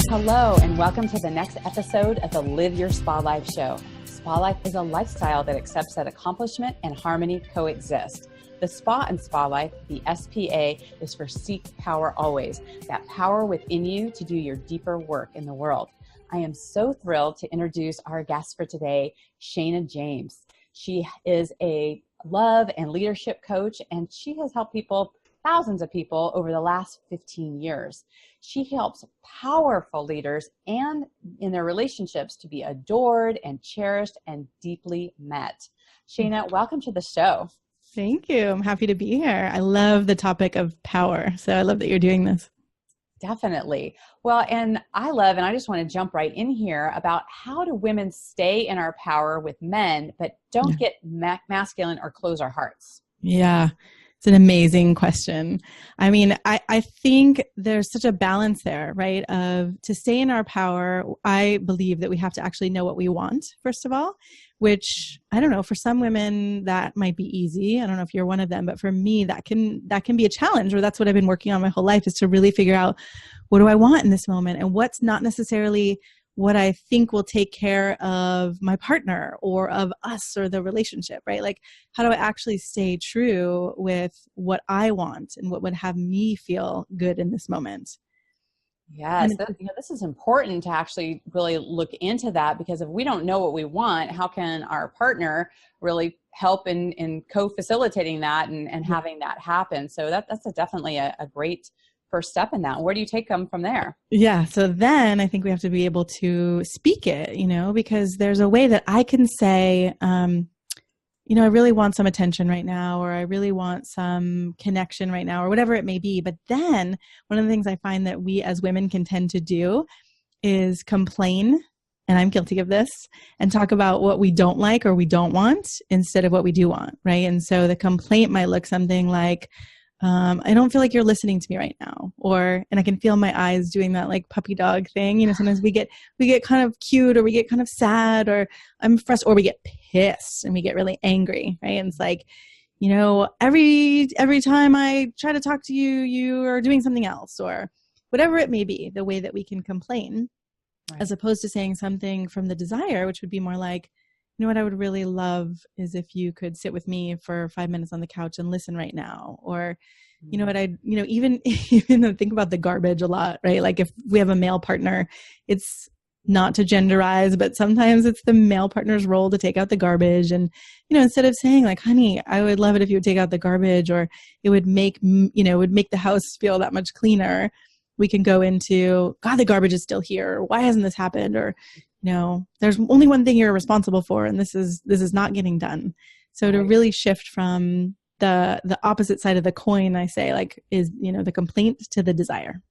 Hello, and welcome to the next episode of the Live Your Spa Life show. Spa Life is a lifestyle that accepts that accomplishment and harmony coexist. The Spa and Spa Life, the SPA, is for Seek Power Always, that power within you to do your deeper work in the world. I am so thrilled to introduce our guest for today, Shana James. She is a love and leadership coach, and she has helped thousands of people over the last 15 years. She helps powerful leaders and in their relationships to be adored and cherished and deeply met. Shana, welcome to the show. Thank you. I'm happy to be here. I love the topic of power. So I love that you're doing this. Definitely. Well, and I just want to jump right in here about how do women stay in our power with men, but don't get masculine or close our hearts? Yeah. It's an amazing question. I mean, I think there's such a balance there, right? To stay in our power, I believe that we have to actually know what we want, first of all, which I don't know, for some women that might be easy. I don't know if you're one of them, but for me, that can be a challenge, or that's what I've been working on my whole life, is to really figure out, what do I want in this moment, and what's not necessarily what I think will take care of my partner or of us or the relationship, right? Like, how do I actually stay true with what I want and what would have me feel good in this moment? Yes, this is important to actually really look into that, because if we don't know what we want, how can our partner really help in co-facilitating that and having that happen? So that's definitely a great first step in that. Where do you take them from there? Yeah. So then I think we have to be able to speak it, because there's a way that I can say, I really want some attention right now, or I really want some connection right now, or whatever it may be. But then one of the things I find that we as women can tend to do is complain, and I'm guilty of this, and talk about what we don't like or we don't want instead of what we do want, right? And so the complaint might look something like, I don't feel like you're listening to me right now. And I can feel my eyes doing that like puppy dog thing. Sometimes we get kind of cute, or we get kind of sad, or I'm frustrated, or we get pissed and we get really angry, right? And it's like, every time I try to talk to you, you are doing something else, or whatever it may be, the way that we can complain, right, as opposed to saying something from the desire, which would be more like, what I would really love is if you could sit with me for 5 minutes on the couch and listen right now. Or, even think about the garbage a lot, right? Like if we have a male partner, it's not to genderize, but sometimes it's the male partner's role to take out the garbage. And, instead of saying like, honey, I would love it if you would take out the garbage, or it would make the house feel that much cleaner, we can go into, God, the garbage is still here. Why hasn't this happened? Or, there's only one thing you're responsible for, and this is not getting done. So to really shift from the opposite side of the coin, I say, like, is, the complaint to the desire.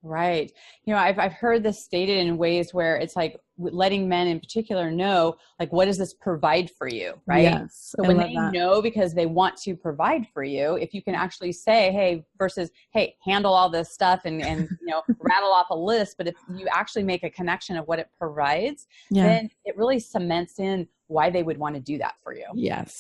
Right. I've heard this stated in ways where it's like letting men in particular know, like, what does this provide for you? Right. Yes, so when they know because they want to provide for you, if you can actually say, hey, versus, hey, handle all this stuff and rattle off a list. But if you actually make a connection of what it provides, then it really cements in why they would want to do that for you. Yes.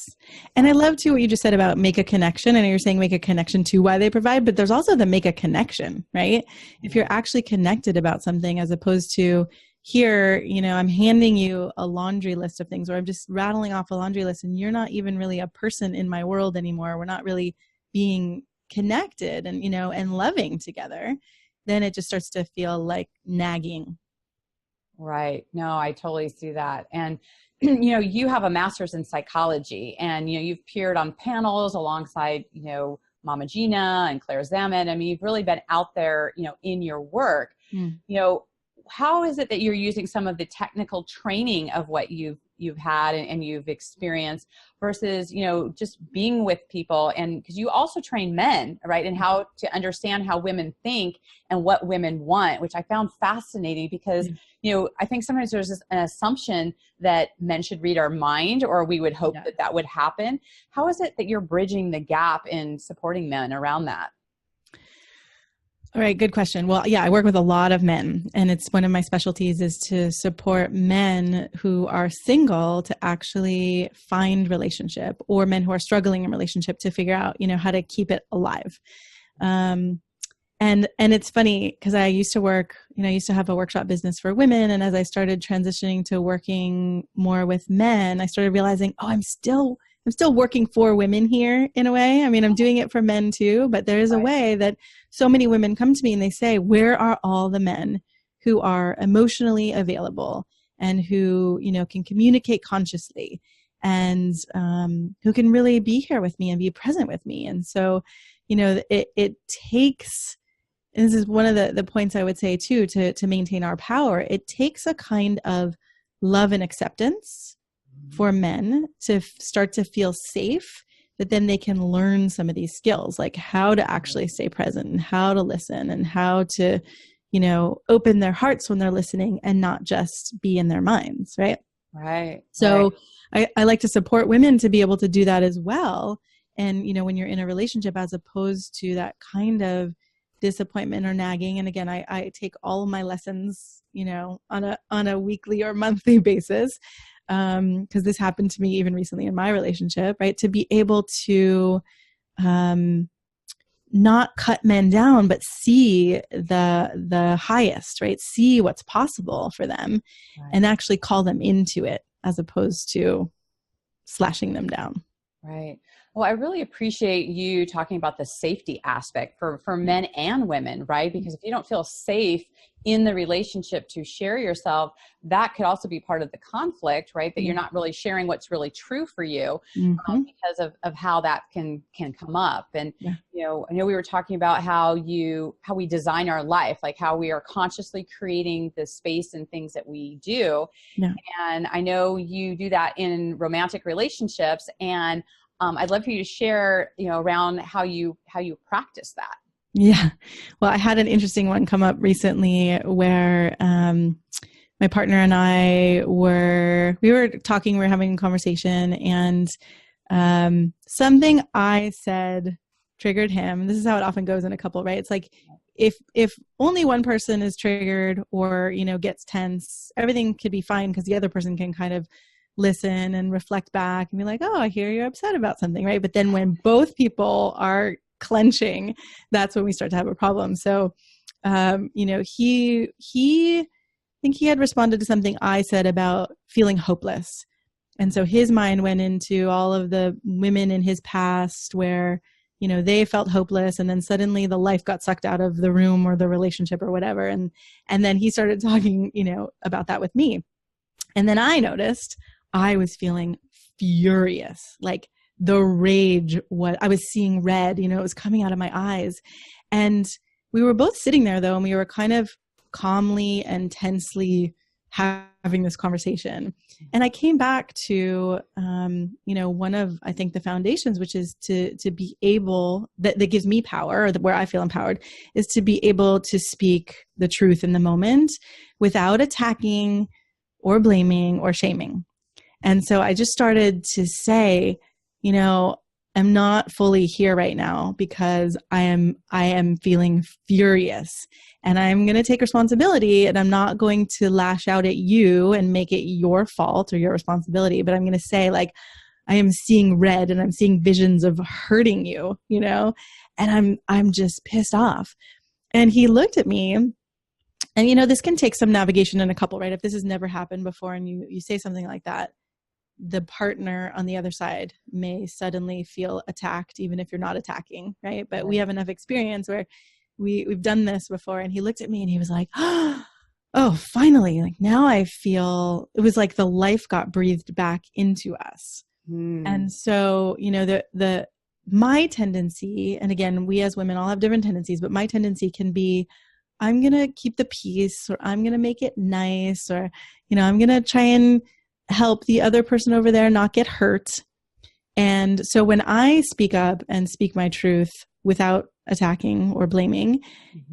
And I love too what you just said about make a connection. I know you're saying make a connection to why they provide, but there's also the make a connection, right? If you're actually connected about something, as opposed to here, I'm handing you a laundry list of things, or I'm just rattling off a laundry list, and you're not even really a person in my world anymore. We're not really being connected and, and loving together. Then it just starts to feel like nagging. Right. No, I totally see that. And you have a master's in psychology, and, you've appeared on panels alongside, Mama Gena and Claire Zammit. I mean, you've really been out there, in your work. How is it that you're using some of the technical training of what you've had and you've experienced versus, just being with people? And because you also train men, right? And how to understand how women think and what women want, which I found fascinating because, I think sometimes there's an assumption that men should read our mind, or we would hope that would happen. How is it that you're bridging the gap in supporting men around that? All right. Good question. Well, I work with a lot of men, and it's one of my specialties is to support men who are single to actually find relationship, or men who are struggling in relationship to figure out, how to keep it alive. And And it's funny because I used to work, I used to have a workshop business for women. And as I started transitioning to working more with men, I started realizing, I'm still working for women here in a way. I mean, I'm doing it for men too, but there is a way that so many women come to me and they say, where are all the men who are emotionally available and who, can communicate consciously and who can really be here with me and be present with me? And so, it takes, and this is one of the points I would say too, to maintain our power, it takes a kind of love and acceptance for men to start to feel safe, that then they can learn some of these skills, like how to actually stay present and how to listen and how to, open their hearts when they're listening and not just be in their minds. Right. Right. So I like to support women to be able to do that as well. And, when you're in a relationship, as opposed to that kind of disappointment or nagging. And again, I take all of my lessons, on a weekly or monthly basis. Because this happened to me even recently in my relationship, right? To be able to not cut men down, but see the highest, right? See what's possible for them and actually call them into it as opposed to slashing them down. Right. Well, I really appreciate you talking about the safety aspect for men and women, right? Because if you don't feel safe in the relationship to share yourself, that could also be part of the conflict, right? That you're not really sharing what's really true for you because of how that can come up. And, I know we were talking about how we design our life, like how we are consciously creating the space and things that we do. Yeah. And I know you do that in romantic relationships, and I'd love for you to share, around how you practice that. Yeah. Well, I had an interesting one come up recently where my partner and I were talking, we were having a conversation, and something I said triggered him. This is how it often goes in a couple, right? It's like if only one person is triggered or, gets tense, everything could be fine because the other person can kind of listen and reflect back and be like, oh, I hear you're upset about something, right? But then when both people are clenching, that's when we start to have a problem. So, he I think he had responded to something I said about feeling hopeless. And so his mind went into all of the women in his past where, they felt hopeless, and then suddenly the life got sucked out of the room or the relationship or whatever. And then he started talking, about that with me. And then I noticed I was feeling furious, like the rage, I was seeing red, it was coming out of my eyes. And we were both sitting there though, and we were kind of calmly and tensely having this conversation. And I came back to, one of, I think, the foundations, which is to be able, that gives me power, or where I feel empowered, is to be able to speak the truth in the moment without attacking or blaming or shaming. And so I just started to say, I'm not fully here right now because I am feeling furious, and I'm going to take responsibility, and I'm not going to lash out at you and make it your fault or your responsibility, but I'm going to say, like, I am seeing red and I'm seeing visions of hurting you, and I'm just pissed off. And he looked at me, and this can take some navigation in a couple, right? If this has never happened before and you say something like that, the partner on the other side may suddenly feel attacked, even if you're not attacking, right? But we have enough experience where we've done this before. And he looked at me and he was like, oh, finally, like now I feel, it was like the life got breathed back into us. And so, my tendency, and again, we as women all have different tendencies, but my tendency can be, I'm going to keep the peace, or I'm going to make it nice, or, I'm going to try and help the other person over there not get hurt. And so when I speak up and speak my truth without attacking or blaming,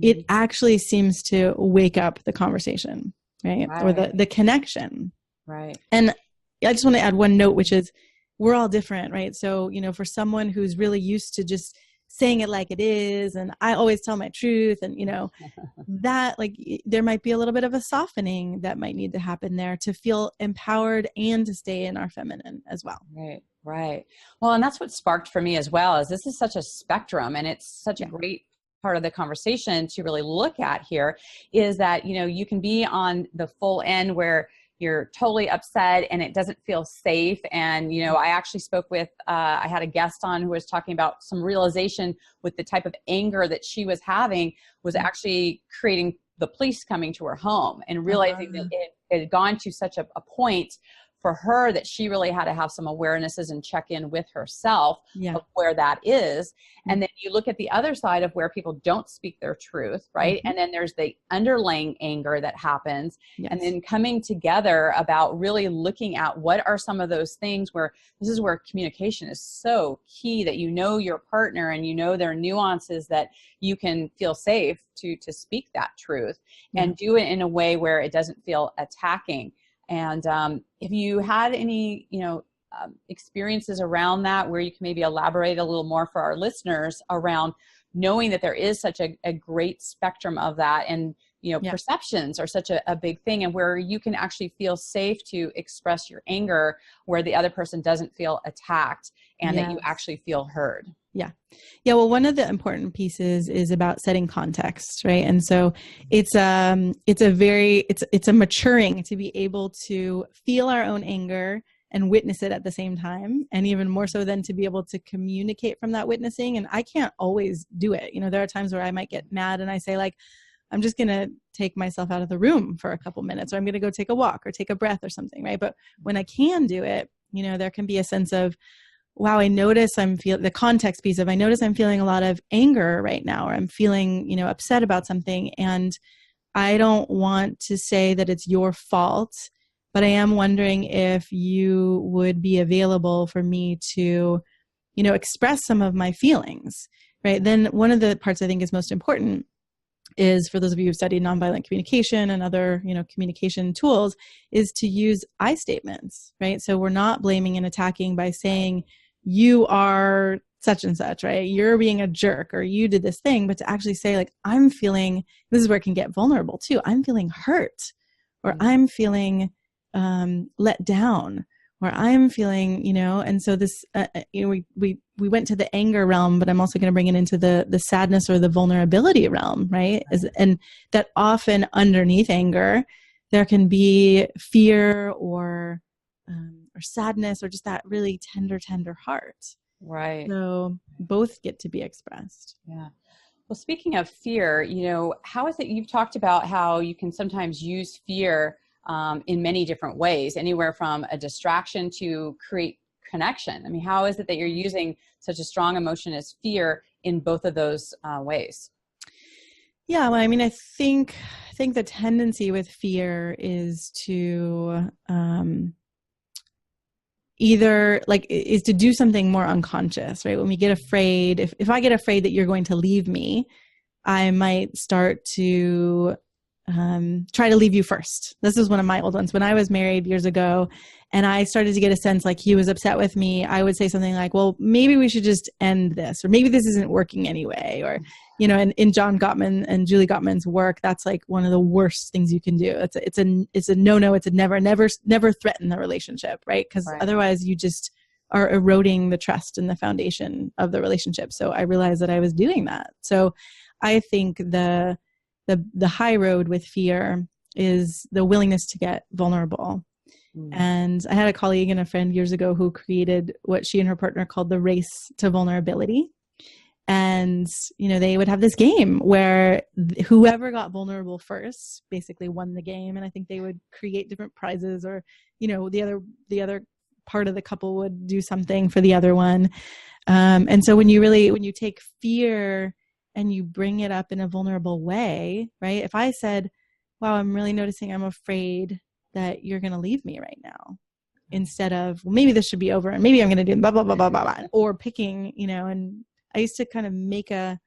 it actually seems to wake up the conversation, right? Or the connection. Right. And I just want to add one note, which is we're all different, right? So, for someone who's really used to just saying it like it is, and I always tell my truth, and that, like, there might be a little bit of a softening that might need to happen there to feel empowered and to stay in our feminine as well. Right. Well, and that's what sparked for me as well, is this is such a spectrum, and it's such a great part of the conversation to really look at here is that, you know, you can be on the full end where you're totally upset and it doesn't feel safe. And, you know, I actually spoke with, I had a guest on who was talking about some realization with the type of anger that she was having was actually creating the police coming to her home, and realizing that it had gone to such a point for her that she really had to have some awarenesses and check in with herself of where that is. And then you look at the other side of where people don't speak their truth, right? And then there's the underlying anger that happens, and then coming together about really looking at what are some of those things where this is where communication is so key, that you know your partner and you know their nuances, that you can feel safe to speak that truth and do it in a way where it doesn't feel attacking. And if you had any, you know, experiences around that where you can maybe elaborate a little more for our listeners around knowing that there is such a great spectrum of that, and, you know, perceptions are such a big thing, and where you can actually feel safe to express your anger where the other person doesn't feel attacked, and that you actually feel heard. Yeah. Well, one of the important pieces is about setting context, right? And so it's a maturing to be able to feel our own anger and witness it at the same time. And even more so than to be able to communicate from that witnessing. And I can't always do it. You know, there are times where I might get mad and I say, like, I'm just going to take myself out of the room for a couple minutes, or I'm going to go take a walk or take a breath or something, right? But when I can do it, you know, there can be a sense of, wow, I notice I'm feeling the context piece of, I notice I'm feeling a lot of anger right now, or I'm feeling, you know, upset about something. And I don't want to say that it's your fault, but I am wondering if you would be available for me to, you know, express some of my feelings, right? Then one of the parts I think is most important is, for those of you who've studied nonviolent communication and other, you know, communication tools, is to use I statements, right? So we're not blaming and attacking by saying, you are such and such, right? You're being a jerk, or you did this thing, but to actually say, like, I'm feeling, this is where it can get vulnerable too. I'm feeling hurt, or I'm feeling let down, or I'm feeling, you know, and so this, you know, we went to the anger realm, but I'm also going to bring it into the sadness or the vulnerability realm, right? And that often underneath anger, there can be fear or sadness, or just that really tender heart. Right. So both get to be expressed. Yeah. Well, speaking of fear, you know, how is it, you've talked about how you can sometimes use fear in many different ways, anywhere from a distraction to create connection. I mean, how is it that you're using such a strong emotion as fear in both of those ways? Yeah, well, I mean, I think the tendency with fear is to is to do something more unconscious, right? When we get afraid, if I get afraid that you're going to leave me, I might start to try to leave you first. This is one of my old ones. When I was married years ago and I started to get a sense like he was upset with me, I would say something like, well, maybe we should just end this, or maybe this isn't working anyway. Or, you know, and in John Gottman and Julie Gottman's work, that's like one of the worst things you can do. It's a no, it's a never threaten the relationship, right? Because otherwise you just are eroding the trust and the foundation of the relationship. So I realized that I was doing that. So I think the high road with fear is the willingness to get vulnerable. And I had a colleague and a friend years ago who created what she and her partner called the race to vulnerability. And, you know, they would have this game where whoever got vulnerable first basically won the game. And I think they would create different prizes, or, you know, the other part of the couple would do something for the other one. And so when you take fear and you bring it up in a vulnerable way, right? If I said, wow, I'm really noticing I'm afraid that you're going to leave me right now, instead of, well, maybe this should be over and maybe I'm going to do blah, blah, blah, blah, blah, blah, or picking, you know, and I used to kind of make a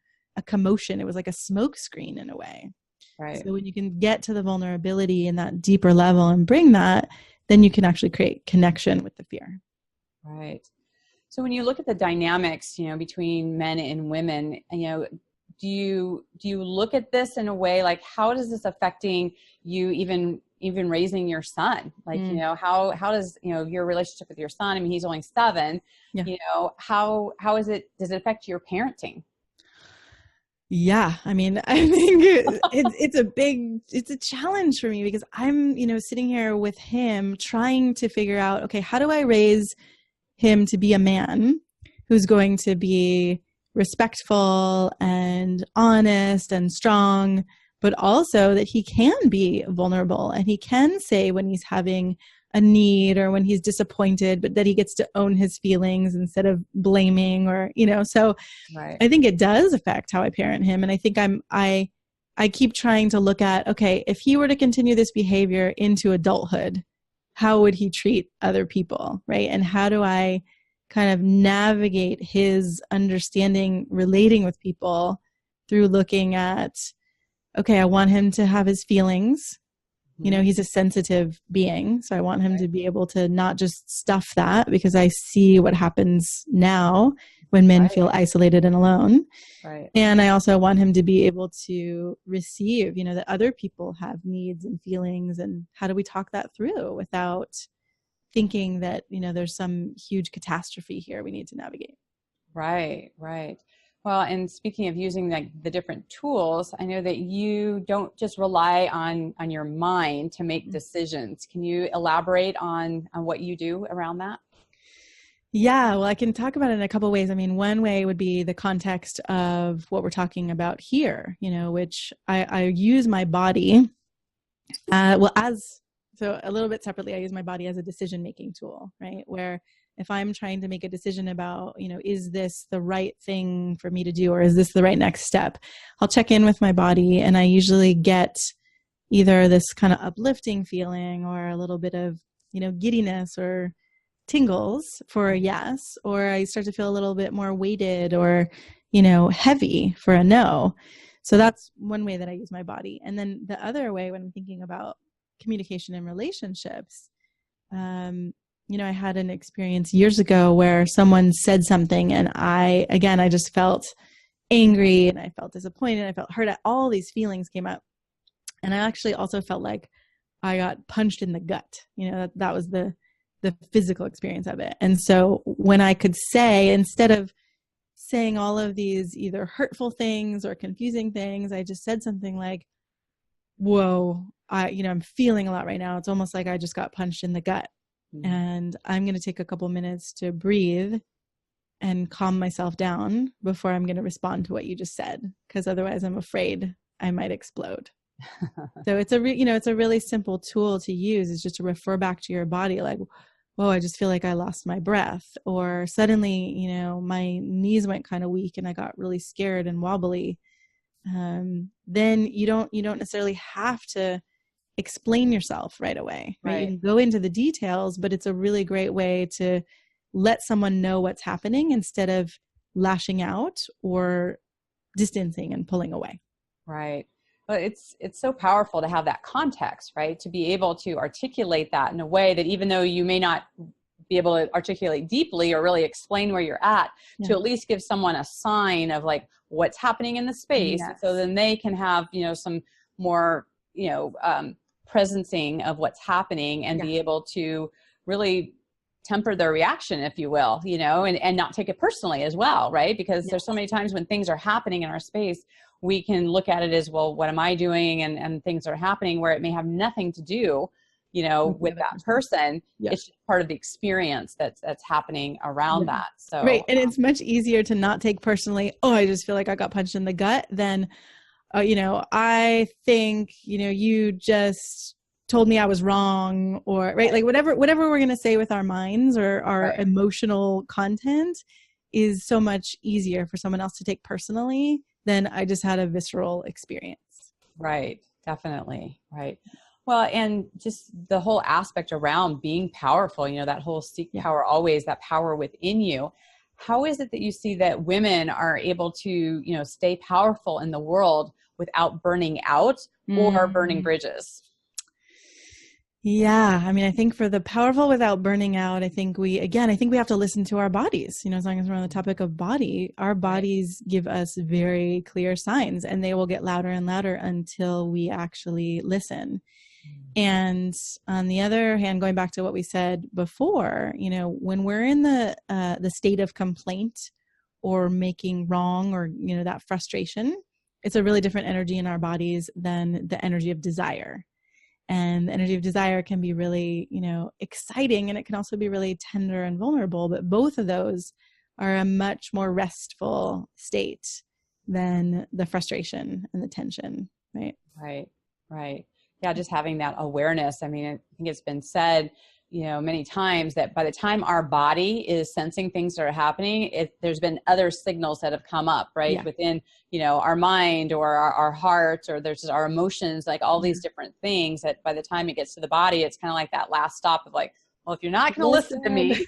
commotion. It was like a smoke screen in a way. Right. So when you can get to the vulnerability in that deeper level and bring that, then you can actually create connection with the fear. Right. So when you look at the dynamics, you know, between men and women, you know, do you look at this in a way like, how is this affecting you even raising your son? Like, you know, how does, you know, your relationship with your son, I mean, he's only 7, you know, how does it affect your parenting? Yeah. I mean, I think it's a challenge for me because I'm, sitting here with him trying to figure out, okay, how do I raise him to be a man who's going to be respectful and honest and strong, but also that he can be vulnerable and he can say when he's having a need or when he's disappointed, but that he gets to own his feelings instead of blaming or, so Right. I think it does affect how I parent him. And I think I keep trying to look at, okay, if he were to continue this behavior into adulthood, how would he treat other people? Right. And how do I kind of navigate his understanding, relating with people through looking at, okay, I want him to have his feelings. He's a sensitive being. So I want him to be able to not just stuff that, because I see what happens now when men feel isolated and alone. Right. And I also want him to be able to receive, that other people have needs and feelings, and how do we talk that through without thinking that, there's some huge catastrophe here we need to navigate. Right. Well, and speaking of using the different tools, I know that you don't just rely on your mind to make decisions. Can you elaborate on what you do around that? Yeah, well, I can talk about it in a couple of ways. I mean, one way would be the context of what we're talking about here, which I use my body, so a little bit separately, I use my body as a decision-making tool, right? Where if I'm trying to make a decision about, is this the right thing for me to do, or is this the right next step? I'll check in with my body, and I usually get either this kind of uplifting feeling or a little bit of, giddiness or tingles for a yes, or I start to feel a little bit more weighted or, heavy for a no. So that's one way that I use my body. And then the other way, when I'm thinking about communication and relationships, I had an experience years ago where someone said something and I just felt angry and I felt disappointed. I felt hurt. All these feelings came up. And I actually also felt like I got punched in the gut. That was the physical experience of it. And so when I could say, instead of saying all of these either hurtful things or confusing things, I just said something like, whoa, I'm feeling a lot right now. It's almost like I just got punched in the gut. And I'm going to take a couple minutes to breathe and calm myself down before I'm going to respond to what you just said, because otherwise I'm afraid I might explode. So it's it's a really simple tool to use, is just to refer back to your body, like, whoa, I just feel like I lost my breath, or suddenly, my knees went kind of weak and I got really scared and wobbly. Then you don't necessarily have to explain yourself right away, right? You can go into the details, but it's a really great way to let someone know what's happening instead of lashing out or distancing and pulling away. Right. Well, it's so powerful to have that context, right? To be able to articulate that in a way that, even though you may not be able to articulate deeply or really explain where you're at, to at least give someone a sign of like what's happening in the space. Yes. So then they can have, some more, presencing of what's happening and be able to really temper their reaction, if you will, and not take it personally as well, right? Because there's so many times when things are happening in our space, we can look at it as, well, what am I doing? And things are happening where it may have nothing to do, with that person. It's just part of the experience that's happening around that. So right. And it's much easier to not take personally, oh, I just feel like I got punched in the gut, than I think, you just told me I was wrong, or right. Like whatever we're going to say with our minds or our emotional content is so much easier for someone else to take personally than I just had a visceral experience. Right. Definitely. Right. Well, and just the whole aspect around being powerful, that whole seek power always, that power within you. How is it that you see that women are able to, stay powerful in the world without burning out or burning bridges? Yeah. I mean, I think for the powerful without burning out, I think we have to listen to our bodies. As long as we're on the topic of body, our bodies give us very clear signs, and they will get louder and louder until we actually listen. And on the other hand, going back to what we said before, when we're in the state of complaint or making wrong, or, that frustration, it's a really different energy in our bodies than the energy of desire. And the energy of desire can be really, exciting, and it can also be really tender and vulnerable. But both of those are a much more restful state than the frustration and the tension, right? Right. Yeah, just having that awareness. I mean, I think it's been said, many times that by the time our body is sensing things that are happening, there's been other signals that have come up, right? Yeah. Within, our mind or our heart, or there's our emotions, like all these different things that by the time it gets to the body, it's kind of like that last stop of like, well, if you're not going to listen to me.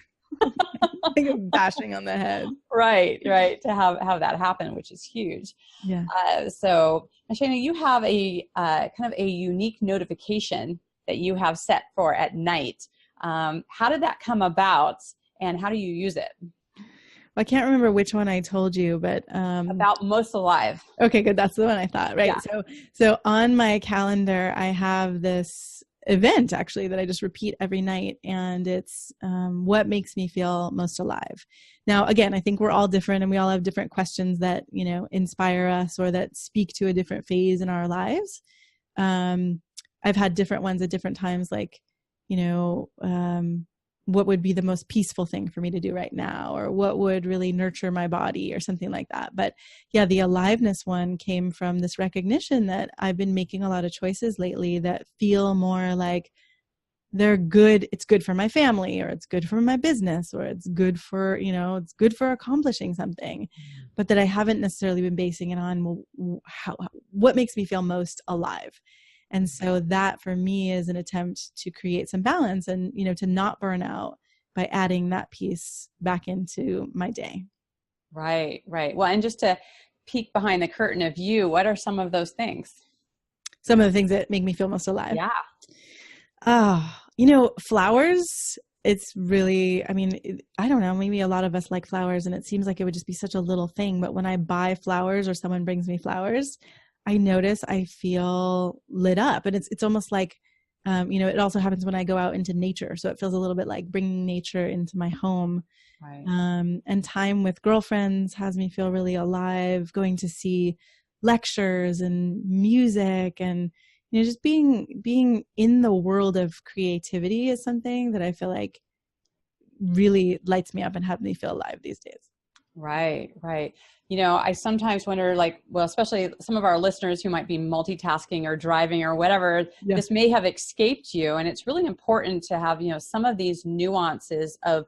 Like a bashing on the head. Right. To have that happen, which is huge. Yeah. So Shana, you have a kind of a unique notification that you have set for at night. How did that come about, and how do you use it? I can't remember which one I told you, but About Most Alive. Okay, good. That's the one I thought, right? Yeah. So on my calendar, I have this event actually that I just repeat every night, and it's what makes me feel most alive. Now, again, I think we're all different, and we all have different questions that inspire us or that speak to a different phase in our lives. I've had different ones at different times, like what would be the most peaceful thing for me to do right now, or what would really nurture my body, or something like that. But yeah, the aliveness one came from this recognition that I've been making a lot of choices lately that feel more like they're good. It's good for my family, or it's good for my business, or it's good for, it's good for accomplishing something, but that I haven't necessarily been basing it on what makes me feel most alive. And so that for me is an attempt to create some balance and, to not burn out by adding that piece back into my day. Right. Well, and just to peek behind the curtain of you, what are some of those things? Some of the things that make me feel most alive. Yeah. Flowers, it's really, I don't know, maybe a lot of us like flowers, and it seems like it would just be such a little thing. But when I buy flowers or someone brings me flowers, I notice I feel lit up, and it's almost like, it also happens when I go out into nature. So it feels a little bit like bringing nature into my home. Right. And time with girlfriends has me feel really alive. Going to see lectures and music, and just being in the world of creativity is something that I feel like really lights me up and helps me feel alive these days. Right. I sometimes wonder, especially some of our listeners who might be multitasking or driving or whatever, This may have escaped you. And it's really important to have, some of these nuances of,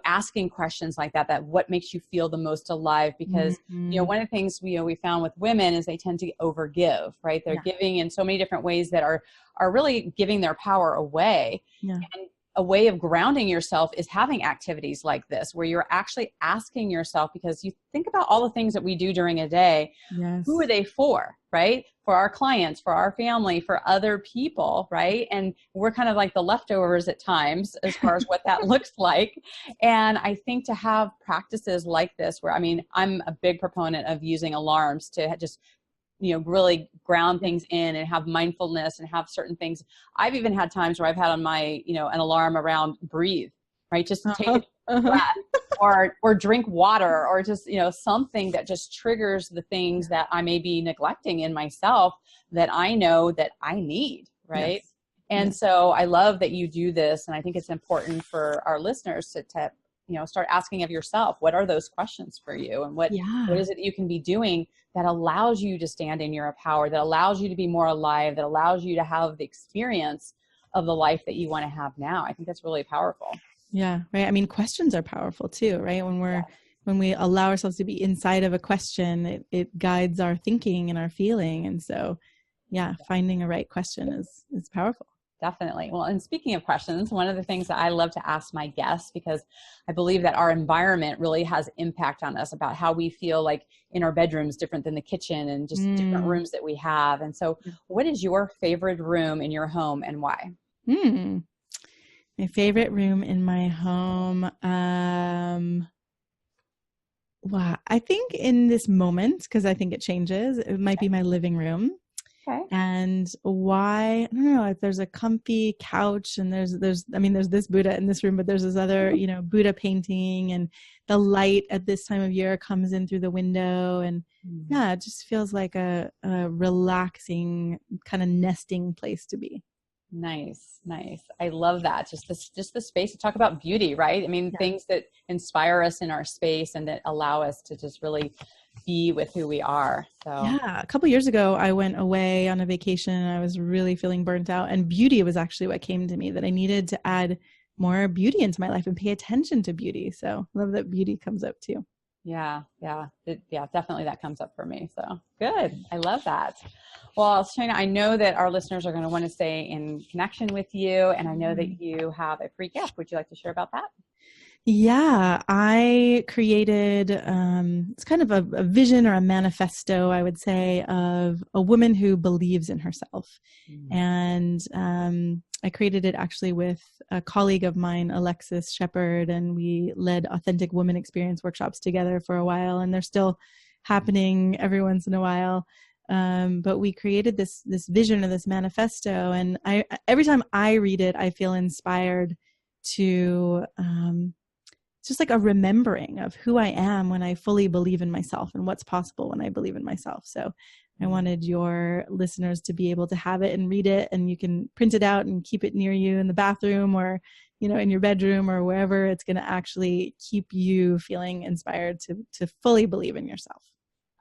asking questions like that what makes you feel the most alive? Because, one of the things we found with women is they tend to overgive, right? They're giving in so many different ways that are really giving their power away. Yeah. And a way of grounding yourself is having activities like this, where you're actually asking yourself, because you think about all the things that we do during a day. Yes. Who are they for, right? For our clients, for our family, for other people, right? And we're kind of like the leftovers at times as far as what that looks like. And I think to have practices like this, where, I'm a big proponent of using alarms to just really ground things in and have mindfulness and have certain things. I've even had times where I've had on my, an alarm around breathe, right? Just take a breath or drink water, or just, something that just triggers the things that I may be neglecting in myself that I know that I need, right? Yes. And so I love that you do this. And I think it's important for our listeners to start asking of yourself, what are those questions for you? And what is it that you can be doing that allows you to stand in your power, that allows you to be more alive, that allows you to have the experience of the life that you want to have now? I think that's really powerful. Yeah, right. Questions are powerful too, right? When we allow ourselves to be inside of a question, it guides our thinking and our feeling. And so, finding a right question is powerful. Definitely. Well, and speaking of questions, one of the things that I love to ask my guests, because I believe that our environment really has impact on us, about how we feel like in our bedrooms, different than the kitchen, and just different rooms that we have. And so what is your favorite room in your home, and why? My favorite room in my home. Wow. I think in this moment, because I think it changes, it might be my living room. Okay. And why? I don't know. If there's a comfy couch, and there's this Buddha in this room, but there's this other, Buddha painting, and the light at this time of year comes in through the window, and yeah, it just feels like a relaxing kind of nesting place to be. Nice. I love that. Just the space to talk about beauty, right? I mean, things that inspire us in our space and that allow us to just really be with who we are. So yeah, a couple years ago, I went away on a vacation and I was really feeling burnt out, and beauty was actually what came to me, that I needed to add more beauty into my life and pay attention to beauty. So I love that beauty comes up too. Yeah, definitely that comes up for me. So good. I love that. Well, Shana, I know that our listeners are going to want to stay in connection with you, and I know that you have a free gift. Would you like to share about that? Yeah, I created, it's kind of a vision or a manifesto, I would say, of a woman who believes in herself. And I created it actually with a colleague of mine, Alexis Shepard, and we led authentic woman experience workshops together for a while, and they're still happening every once in a while. But we created this vision or this manifesto, and every time I read it, I feel inspired to just like a remembering of who I am when I fully believe in myself and what's possible when I believe in myself. So I wanted your listeners to be able to have it and read it, and you can print it out and keep it near you in the bathroom or, in your bedroom or wherever. It's going to actually keep you feeling inspired to fully believe in yourself.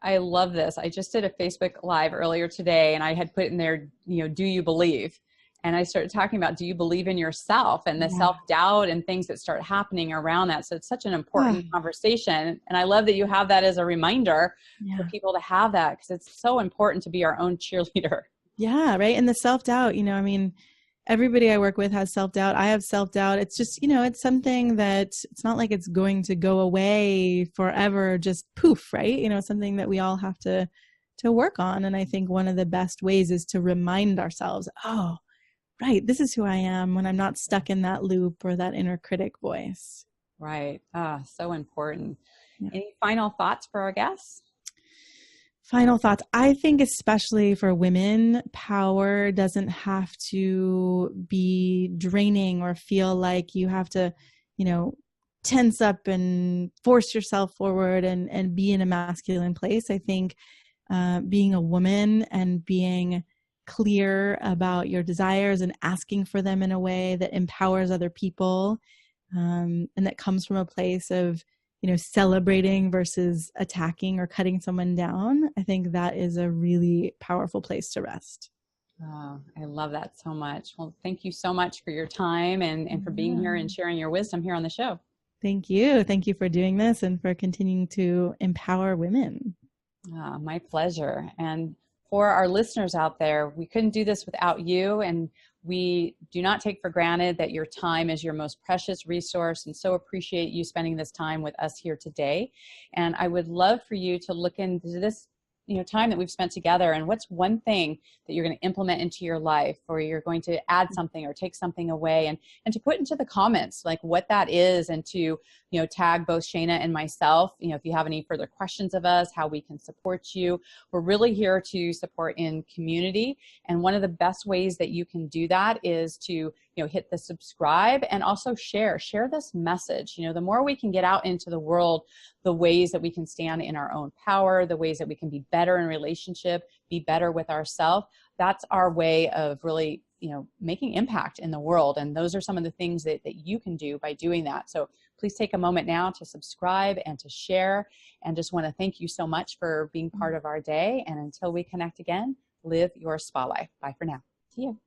I love this. I just did a Facebook Live earlier today, and I had put in there, do you believe? And I started talking about, do you believe in yourself, and the self-doubt and things that start happening around that. So it's such an important conversation. And I love that you have that as a reminder for people to have that, because it's so important to be our own cheerleader. Yeah, right. And the self-doubt, everybody I work with has self-doubt. I have self-doubt. It's just, it's something that it's not like it's going to go away forever, just poof, right? Something that we all have to work on. And I think one of the best ways is to remind ourselves, oh, right, this is who I am, when I'm not stuck in that loop or that inner critic voice. Right. So important. Yeah. Any final thoughts for our guests? Final thoughts. I think especially for women, power doesn't have to be draining or feel like you have to, tense up and force yourself forward and be in a masculine place. I think being a woman and being clear about your desires and asking for them in a way that empowers other people, and that comes from a place of celebrating versus attacking or cutting someone down. I think that is a really powerful place to rest. Oh, I love that so much. Well, thank you so much for your time and for being here and sharing your wisdom here on the show. Thank you. Thank you for doing this and for continuing to empower women. My pleasure. And for our listeners out there, we couldn't do this without you, and we do not take for granted that your time is your most precious resource, and so appreciate you spending this time with us here today. And I would love for you to look into this time that we've spent together, and what's one thing that you're going to implement into your life, or you're going to add something or take something away, and to put into the comments like what that is, and to tag both Shana and myself if you have any further questions of us, how we can support you. We're really here to support in community, and one of the best ways that you can do that is to hit the subscribe and also share this message. The more we can get out into the world, the ways that we can stand in our own power, the ways that we can be better in relationship, be better with ourselves, that's our way of really making impact in the world. And those are some of the things that you can do by doing that. So please take a moment now to subscribe and to share, and just want to thank you so much for being part of our day. And until we connect again, live your spa life. Bye for now. See you.